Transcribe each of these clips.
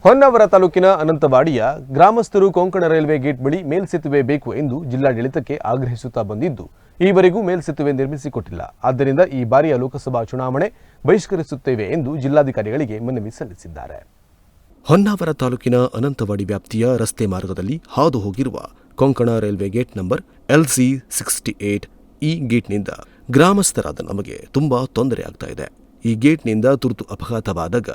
ಹೊನ್ನಾವರ ತಾಲೂಕಿನ ಅನಂತವಾಡಿಯ ಗ್ರಾಮಸ್ಥರು Konkan railway gate ಬಳಿ ಮೇಲ್ಸೇತುವೆ ಬೇಕು ಎಂದು ಜಿಲ್ಲಾಡಳಿತಕ್ಕೆ ಆಗ್ರಹಿಸುತ್ತಾ ಬಂದಿದ್ದು, ಈವರೆಗೂ ಮೇಲ್ಸೇತುವೆ ನಿರ್ಮಿಸಿಕೊಟ್ಟಿಲ್ಲ. ಆದ್ದರಿಂದ ಈ ಬಾರಿಯ ಲೋಕಸಭಾ ಚುನಾವಣೆ ಬಹಿಷ್ಕರಿಸುತ್ತೇವೆ ಎಂದು ಜಿಲ್ಲಾಧಿಕಾರಿಗಳಿಗೆ ಮನವಿ ಸಲ್ಲಿಸಿದ್ದಾರೆ. ಹೊನ್ನಾವರ ತಾಲೂಕಿನ ಅನಂತವಾಡಿ ವ್ಯಾಪ್ತಿಯ ರಸ್ತೆ ಮಾರ್ಗದಲ್ಲಿ ಹಾದು ಹೋಗಿರುವ Konkan railway gate number LC68 ಈ ಗೇಟ್ನಿಂದ ಗ್ರಾಮಸ್ಥರಾದ ನಮಗೆ ತುಂಬಾ ತೊಂದರೆ ಆಗ್ತಾ ಇದೆ. ಈ ಗೇಟ್ನಿಂದ ತುರ್ತು ಅಪಘಾತವಾದಾಗ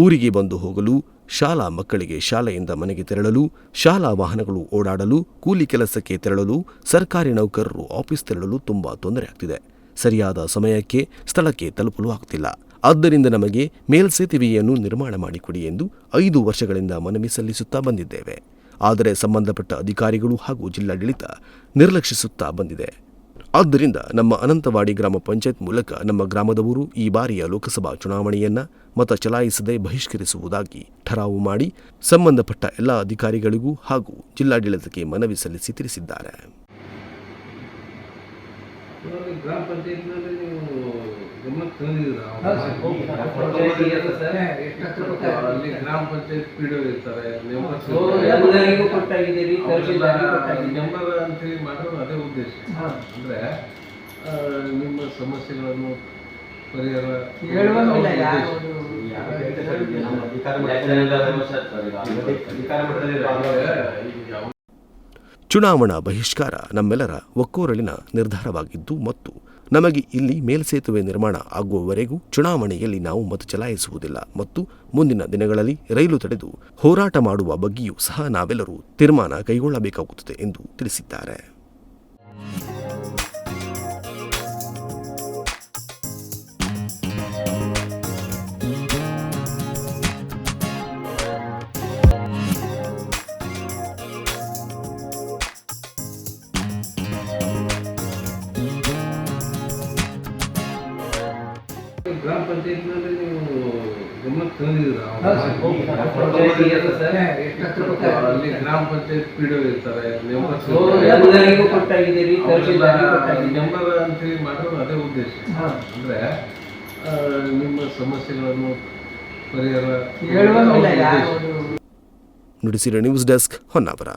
ಊರಿಗೆ ಬಂದು ಹೋಗಲು, ಶಾಲಾ ಮಕ್ಕಳಿಗೆ ಶಾಲೆಯಿಂದ ಮನೆಗೆ ತೆರಳಲು, ಶಾಲಾ ವಾಹನಗಳು ಓಡಾಡಲು, ಕೂಲಿ ಕೆಲಸಕ್ಕೆ ತೆರಳಲು, ಸರ್ಕಾರಿ ನೌಕರರು ಆಫೀಸ್ ತೆರಳಲು ತುಂಬಾ ತೊಂದರೆ ಆಗ್ತಿದೆ. ಸರಿಯಾದ ಸಮಯಕ್ಕೆ ಸ್ಥಳಕ್ಕೆ ತಲುಪಲು ಆಗ್ತಿಲ್ಲ. ಆದ್ದರಿಂದ ನಮಗೆ ಮೇಲ್ಸೇತುವೆಯನ್ನು ನಿರ್ಮಾಣ ಮಾಡಿಕೊಡಿ ಎಂದು 5 ವರ್ಷಗಳಿಂದ ಮನವಿ ಸಲ್ಲಿಸುತ್ತಾ ಬಂದಿದ್ದೇವೆ. ಆದರೆ ಸಂಬಂಧಪಟ್ಟ ಅಧಿಕಾರಿಗಳು ಹಾಗೂ ಜಿಲ್ಲಾಡಳಿತ ನಿರ್ಲಕ್ಷಿಸುತ್ತಾ ಬಂದಿದೆ. ಆದ್ದರಿಂದ ನಮ್ಮ ಅನಂತವಾಡಿ ಗ್ರಾಮ ಪಂಚಾಯತ್ ಮೂಲಕ ನಮ್ಮ ಗ್ರಾಮದವರು ಈ ಬಾರಿಯ ಲೋಕಸಭಾ ಚುನಾವಣೆಯನ್ನ ಮತ ಚಲಾಯಿಸದೆ ಬಹಿಷ್ಕರಿಸುವುದಾಗಿ ಠರಾವು ಮಾಡಿ ಸಂಬಂಧಪಟ್ಟ ಎಲ್ಲ ಅಧಿಕಾರಿಗಳಿಗೂ ಹಾಗೂ ಜಿಲ್ಲಾಡಳಿತಕ್ಕೆ ಮನವಿ ಸಲ್ಲಿಸಿ ತಿಳಿಸಿದ್ದಾರೆ. ಗ್ರಾಮ ಪಂಚಾಯತ್ ಪಿಡಿಒ ಇರ್ತಾರೆ, ನಂಬರ್ ಅಂತೇಳಿ ಮಾಡೋದು ಅದೇ ಉದ್ದೇಶ. ಅಂದ್ರೆ ನಿಮ್ಮ ಸಮಸ್ಯೆಗಳನ್ನು ಪರಿಹಾರ ಚುನಾವಣಾ ಬಹಿಷ್ಕಾರ ನಮ್ಮೆಲ್ಲರ ಒಕ್ಕೊರಲಿನ ನಿರ್ಧಾರವಾಗಿದ್ದು ಮತ್ತು ನಮಗೆ ಇಲ್ಲಿ ಮೇಲ್ಸೇತುವೆ ನಿರ್ಮಾಣ ಆಗುವವರೆಗೂ ಚುನಾವಣೆಯಲ್ಲಿ ನಾವು ಮತ ಚಲಾಯಿಸುವುದಿಲ್ಲ ಮತ್ತು ಮುಂದಿನ ದಿನಗಳಲ್ಲಿ ರೈಲು ತಡೆದು ಹೋರಾಟ ಮಾಡುವ ಬಗ್ಗೆಯೂ ಸಹ ನಾವೆಲ್ಲರೂ ತೀರ್ಮಾನ ಕೈಗೊಳ್ಳಬೇಕಾಗುತ್ತದೆ ಎಂದು ತಿಳಿಸಿದ್ದಾರೆ. ಗ್ರಾಮ ಪಂಚಾಯತ್ನಲ್ಲಿ ನೀವು ಗಮನಕ್ಕೆ ತಂದಿದ್ದೀರಾ? ಅಲ್ಲಿ ಗ್ರಾಮ ಪಂಚಾಯತ್ ಪಿಡಿಒ ಇರ್ತಾರೆ, ನಂಬರ್ ಅಂತೇಳಿ ಮಾಡೋದು ಅದೇ ಉದ್ದೇಶ. ಅಂದ್ರೆ ನಿಮ್ಮ ಸಮಸ್ಯೆಗಳನ್ನು ಪರಿಹಾರ ನುಡಿಸಿರೋ ನ್ಯೂಸ್ ಡೆಸ್ಕ್ ಹೊನ್ನಾವರ.